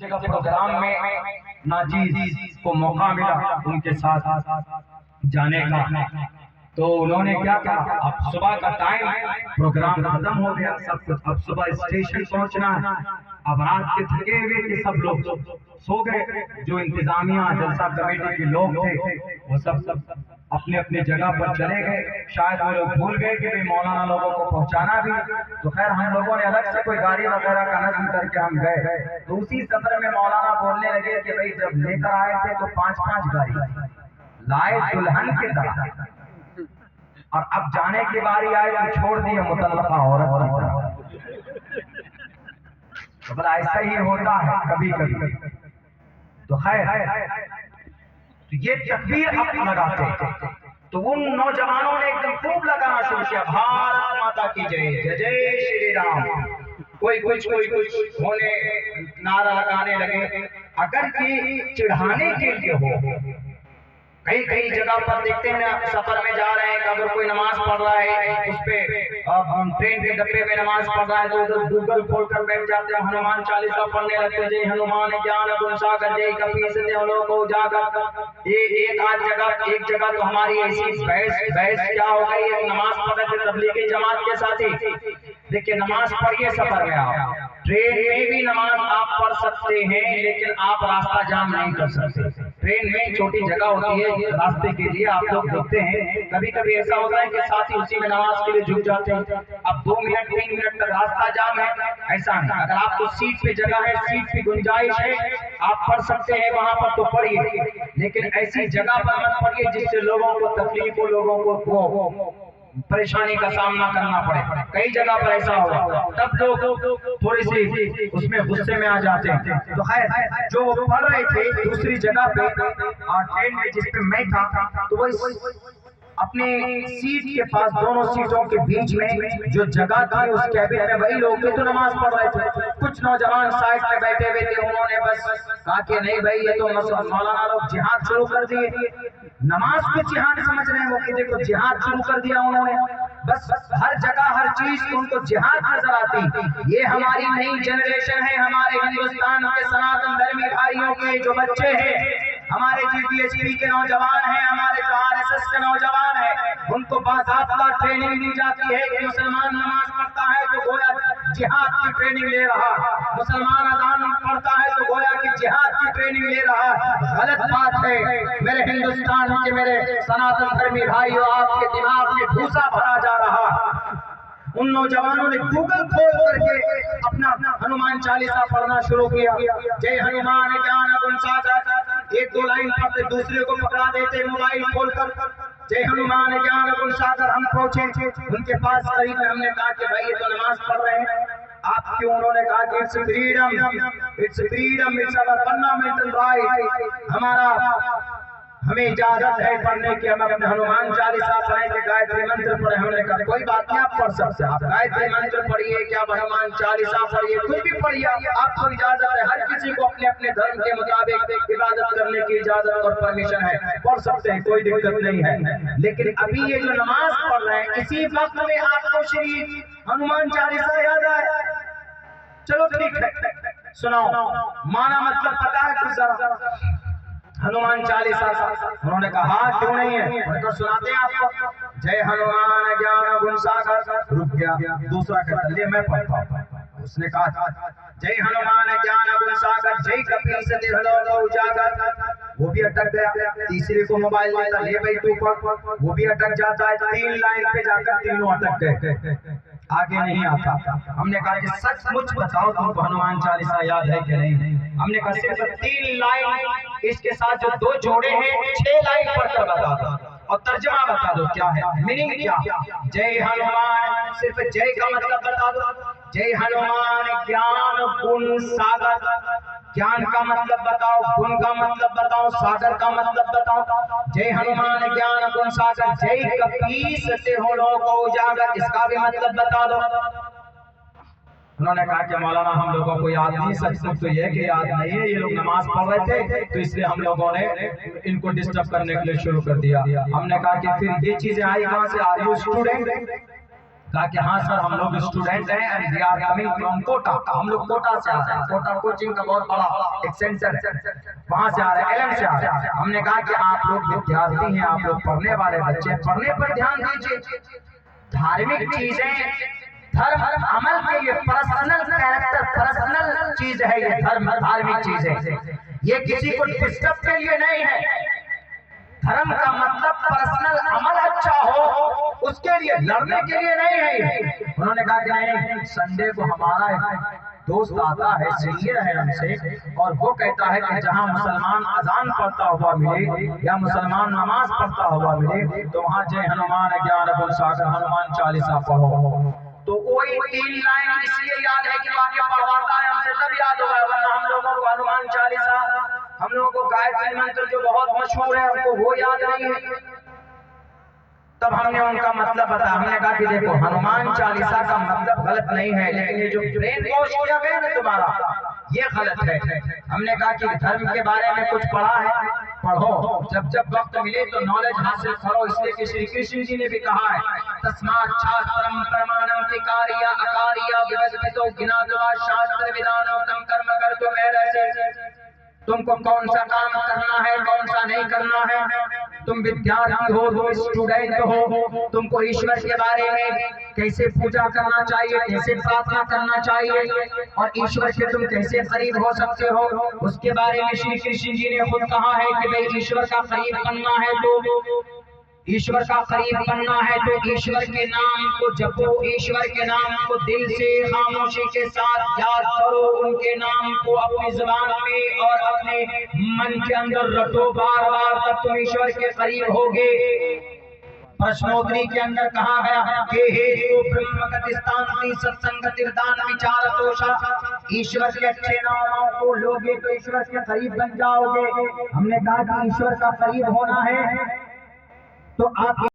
का प्रोग्राम में नाजीज को मौका मिला उनके साथ जाने का, तो उन्होंने क्या कहा, अब सुबह का टाइम, प्रोग्राम खत्म हो गया सब कुछ, अब सुबह स्टेशन पहुंचना है। अब रात के थके हुए के सब लोग सो गए, जो इंतजामिया जलसा कमेटी के लोग थे वो सब अपने अपने जगह पर चले गए। शायद वो लोग भूल गए कि भाई मौलाना लोगों को पहुंचाना भी, तो खैर हम लोगों ने अलग से कोई गाड़ी वगैरह का नज़्म करके हम गए। तो उसी सफर में मौलाना बोलने लगे कि भाई जब लेकर आए थे तो 5-5 गाड़ी लाए दुल्हन के तरह, और अब जाने की बारी आई तो छोड़ दिए मुतल्लका औरत की तरह। तो बड़ा ऐसा ही होता है कभी कभी। तो खैर ये तकबीर अब लगाते थे, तो उन नौजवानों ने एकदम खूब लगाना शुरू किया, भारत माता की जय, जय जय श्री राम। कोई कुछ होने नारा लगाने लगे, अगर कि चिढ़ाने के लिए हो। कई कई जगह पर देखते हैं ना, सफर में जा रहे हैं, अगर कोई नमाज पढ़ रहा है उस पे ट्रेन के डब्बे में नमाज पढ़ रहा है तो उधर गूगल खोल कर बैठ जाते हैं, हनुमान चालीसा पढ़ने लगते हैं, जय हनुमान ज्ञान गुण सागर जय कपीस देवलोक उजागर। ये एक जगह तो हमारी ऐसी बहस क्या हो गई, नमाज पढ़ रहे थे तबलीगी जमात के साथी। देखिए नमाज पढ़िए सफर में, आप ट्रेन में भी नमाज आप पढ़ सकते हैं, लेकिन आप रास्ता जाम नहीं कर सकते। ट्रेन में छोटी जगह होती है रास्ते के लिए, आप लोग देखते हैं कभी कभी ऐसा होता है कि साथी उसी में नमाज के लिए झुक जाते हैं। अब 2 मिनट 3 मिनट तक रास्ता जाम है, ऐसा नहीं। अगर आपको सीट पे जगह है, सीट की गुंजाइश है, आप पढ़ सकते हैं वहां पर तो पढ़िए, लेकिन ऐसी जगह पर मत पढ़िए जिससे लोगों को तकलीफ हो, लोगों को परेशानी का सामना करना पड़े। कई जगह पर ऐसा हुआ, तब लोग थोड़ी सी उसमें गुस्से में आ जाते हैं। तो खैर जो वो पढ़ रहे थे दूसरी जगह पे ट्रेन में जिस पे मैं था, तो वो अपने सीट के पास, दोनों सीटों के बीच में जो जगह थी उस कैबिन में वही लोग थे तो नमाज पढ़ रहे थे। कुछ नौजवान साइड में बैठे हुए थे, उन्होंने बस कहा कि नहीं भाई ये तो मौलाना लोग जिहाद शुरू कर दिए, नमाज को जिहाद समझ रहे हैं वो, कि देखो जिहाद शुरू कर दिया उन्होंने। बस हर जगह हर चीज उनको जिहाद नजर आती। ये हमारी नई जनरेशन है, हमारे हिंदुस्तान के सनातन धर्मी भाइयों के जो बच्चे हैं, हमारे GPHP के नौजवान हैं, हमारे जो RSS के नौजवान हैं, उनको बाकायदा ट्रेनिंग दी जाती है कि मुसलमान नमाज पढ़ता है तो गोया जिहाद की ट्रेनिंग ले रहा, मुसलमान अजान पढ़ता है तो गोया कि जिहाद की ट्रेनिंग ले रहा। गलत बात है मेरे हिंदुस्तान के मेरे सनातन धर्मी भाइयों, आपके दिमाग में भूसा भरा जा रहा। उन नौजवानों ने गूगल खोल करके अपना हनुमान चालीसा पढ़ना शुरू किया, जय हनुमान ज्ञान गुण सागर। 1-2 लाइन पढ़ते दूसरे को पकड़ा देते मोबाइल खोलकर, जय हनुमान ज्ञान गुण सागर। हम पहुंचे उनके पास, करीब में हमने कहा कि भाई ये तो नमाज पढ़ रहे हैं, आप क्यों? उन्होंने कहा कि it's freedom, it's our fundamental right, हमें इजाजत है पढ़ने की, हम अपने हनुमान चालीसा पढ़ेंगे, गायत्री मंत्र पढ़े। हमने कहा कोई बात नहीं, आप पढ़ सकते हैं, आप गायत्री मंत्र पढ़िए, क्या हनुमान चालीसा पढ़िए, कुछ भी पढ़िए, आपको इजाजत है। हर किसी को अपने अपने धर्म के मुताबिक इबादत करने की इजाजत और परमिशन है, पढ़ सकते हैं, कोई दिक्कत नहीं है। लेकिन अभी ये जो नमाज पढ़ रहे हैं, इसी वक्त में आपको श्री हनुमान चालीसा याद आए, चलो ठीक है सुनाओ, माना मतलब पता है कुछ जरा हनुमान चालीसा? उन्होंने कहा क्यों नहीं है, तो सुनाते हैं आपको, जय हनुमान ज्ञान गुण सागर। रुक गया, दूसरा कहता ले मैं पढ़ता हूं। उसने कहा जय हनुमान ज्ञान गुण सागर जय कपीस देवलोक उजागर, वो भी अटक गया। तीसरे को मोबाइल देता, ले भाई तू पढ़, वो भी अटक जाता है। 3 लाइन पे जाकर तीनों अटक गए, आगे नहीं आता। हमने कहा कि सचमुच बताओ तुमको हनुमान चालीसा याद है कि नहीं? हमने कहा सिर्फ 3 लाइन, इसके साथ जो 2 जोड़े हैं 6 लाइन पढ़कर बता दो और तर्जुमा बता दो क्या है, मीनिंग क्या। जय हनुमान, सिर्फ जय का मतलब बता दो, जय हनुमान ज्ञान गुण सागर, ज्ञान का मतलब बताओ, गुण का मतलब बताओ, सागर का मतलब बताओ। जय हनुमान ज्ञान गुण सागर जय कपीस देवलोक उजागर, इसका भी मतलब बता दो। उन्होंने कहा कि मौलाना हम लोगों को याद नहीं, सच तो ये कि याद नहीं है, ये लोग नमाज पढ़ रहे थे तो इसलिए हम लोगों ने इनको डिस्टर्ब करने के लिए शुरू कर दिया। हमने कहा कि फिर ये चीजें आई कहां से? Are you student? कहा कि हाँ सर, हम लोग स्टूडेंट हैं and we are coming from Kota. हम लोग कोटा से आ रहे हैं, कोटा कोचिंग का बहुत बड़ा एक सेंटर है, वहां से आ रहे हैं, एलएम से आ रहे हैं। हमने कहा कि आप लोग विद्यार्थी हैं, आप लोग पढ़ने वाले बच्चे हैं, पढ़ने पर ध्यान दीजिए। धार्मिक चीजें धर्म अमल के लिए पर्सनल कैरेक्टर, पर्सनल चीज है ये धर्म, धार्मिक चीज है, ये किसी को डिस्टर्ब के लिए नहीं है। धर्म का मतलब पर्सनल अमल अच्छा हो, उसके लिए, लड़ने के लिए नहीं है ये। उन्होंने कहा कि नहीं, संडे को हमारा दोस्त आता है, सीनियर है हमसे, और वो कहता है कि जहाँ मुसलमान अजान पढ़ता हुआ मिले या मुसलमान नमाज पढ़ता हुआ मिले तो वहाँ जय हनुमान ज्ञान गुण सागर हनुमान चालीसा पढ़ो। तो वही 3 लाइन इसलिए याद है कि वाक्य पढ़वाता है हमसे, तब याद होगा, वरना हम लोगों को हनुमान चालीसा, हम लोगों को गायत्री मंत्र जो बहुत मशहूर है, हमको वो याद नहीं है। तब हमने उनका मतलब बताया। हमने कहा कि देखो, हनुमान चालीसा का मतलब गलत नहीं है, लेकिन ये जो ब्रेन वॉश किया गया ना तुम्हारा, ये गलत है। हमने कहा कि धर्म के बारे में कुछ पढ़ा है, पढ़ो, जब जब वक्त मिले तो नॉलेज हासिल करो। इसलिए कि श्री कृष्ण जी ने भी कहा है, तस्मात् शास्त्रम प्रमाणम तिकारिया अकारिया विवस्वितो ज्ञात्वा शास्त्र विधानोक्तम कर्म कर्तुम अर्हसि। तुमको कौन सा काम करना है, कौन सा नहीं करना है। तुम विद्यार्थी हो, तुम स्टूडेंट हो, तुमको ईश्वर के बारे में कैसे पूजा करना चाहिए, कैसे प्रार्थना करना चाहिए, और ईश्वर के तुम कैसे करीब हो सकते हो, उसके बारे में श्री कृष्ण जी ने खुद कहा है कि भाई ईश्वर का करीब बनना है तो, ईश्वर का करीब बनना है तो ईश्वर के नाम को जपो, ईश्वर के नाम को दिल से खामोशी के साथ याद करो, उनके नाम को अपनी जुबान में और अपने मन के अंदर रटो बार बार, तब तुम ईश्वर के करीब होगे। प्रश्नोत्तरी के अंदर कहा गया कि हे तो ब्रह्मगतिस्तान्ति सत्संगतिर्दान विचार दोषा, ईश्वर के अच्छे नामों को लोगे तो ईश्वर के करीब बन जाओगे। हमने कहा कि ईश्वर का करीब होना है तो आप